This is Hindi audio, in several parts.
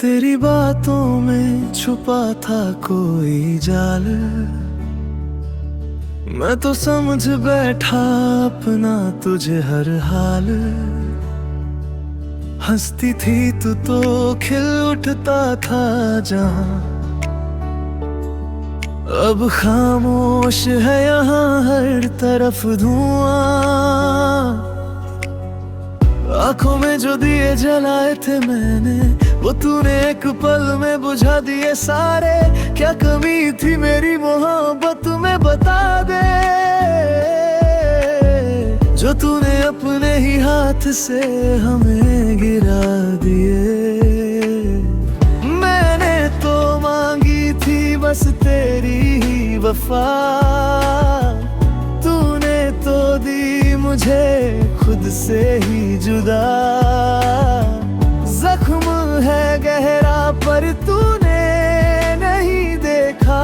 तेरी बातों में छुपा था कोई जाल, मैं तो समझ बैठा अपना तुझे हर हाल। हंसती थी तू तो खिल उठता था जहां, अब खामोश है यहाँ हर तरफ धुआं। आंखों में जो दिए जलाए थे मैंने, वो तूने एक पल में बुझा दिए सारे। क्या कमी थी मेरी मोहब्बत में बता दे, जो तूने अपने ही हाथ से हमें गिरा दिए। मैंने तो मांगी थी बस तेरी ही वफा, तूने तो दी मुझे खुद से ही जुदा। जख्म है गहरा पर तूने नहीं देखा,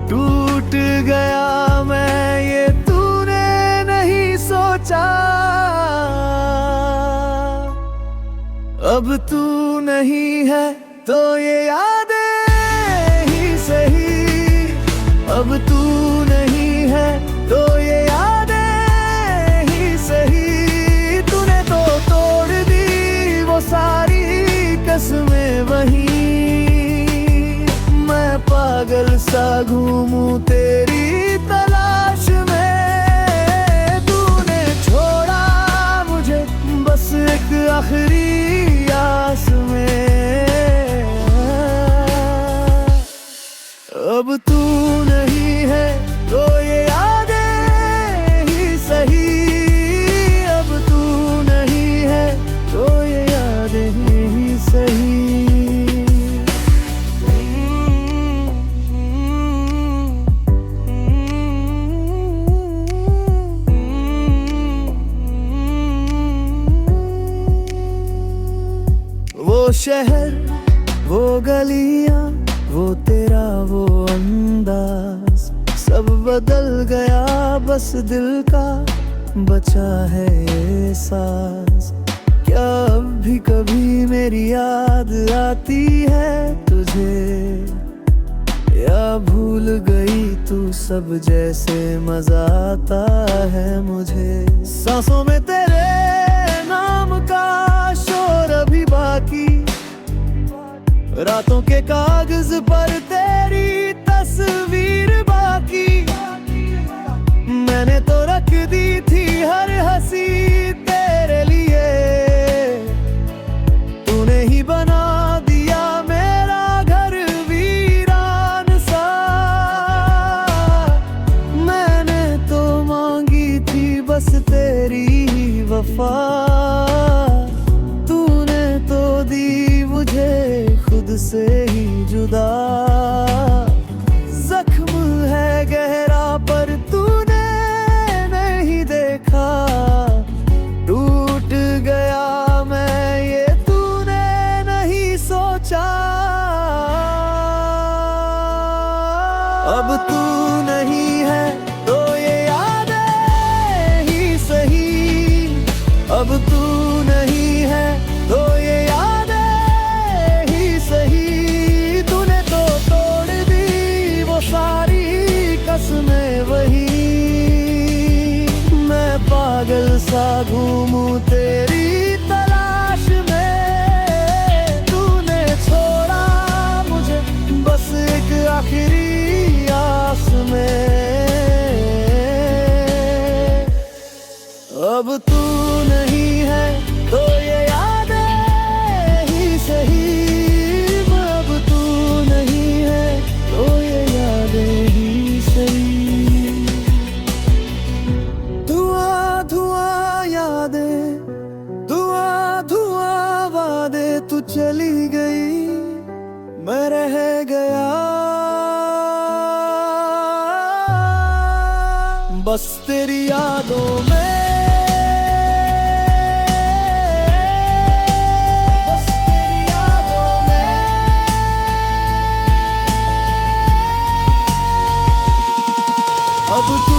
टूट गया मैं ये तूने नहीं सोचा। अब तू नहीं है तो ये यादें ही सही, अब तू नहीं है तो ये यादें ही सही। तूने तो तोड़ दी वो सारी कसमें वहीं, मैं पागल सा घूमूं तेरी तलाश में। तूने छोड़ा मुझे बस एक आखिरी आस में, अब तू नहीं है तो ये यादें ही सही, अब तू नहीं है तो ये यादें ही सही। वो शहर, वो गलियां, वो तेरा वो अंदाज, सब बदल गया बस दिल का बचा है ये सांस। क्या अब भी कभी मेरी याद आती है तुझे, या भूल गई तू सब जैसे मजा आता है मुझे। सांसों में तेरे नाम का शोर अभी बाकी, रातों के कागज पर तेरी तस्वीर बाकी। मैंने तो रख दी थी हर हंसी तेरे लिए, तूने ही बना दिया मेरा घर वीरान सा। मैंने तो मांगी थी बस तेरी ही वफा, तूने तो दी मुझे खुद से ही जुदा। जख्म है गहरा पर तूने नहीं देखा, टूट गया मैं ये तूने नहीं सोचा। अब तू नहीं है तो ये यादें ही सही, अब तू नहीं है तो ये यादें ही सही। तूने तो तोड़ दी वो सारी कसमें वही, मैं पागल सा घूमूं तेरी तलाश में। तूने छोड़ा मुझे बस एक आखिरी आस में, अब तू नहीं है तो ये यादें ही सही, अब तू नहीं है तो ये यादें ही सही। धुआं धुआं यादें, धुआं धुआं वादे, तू चली गई मैं रह गया बस तेरी यादों में। अब तू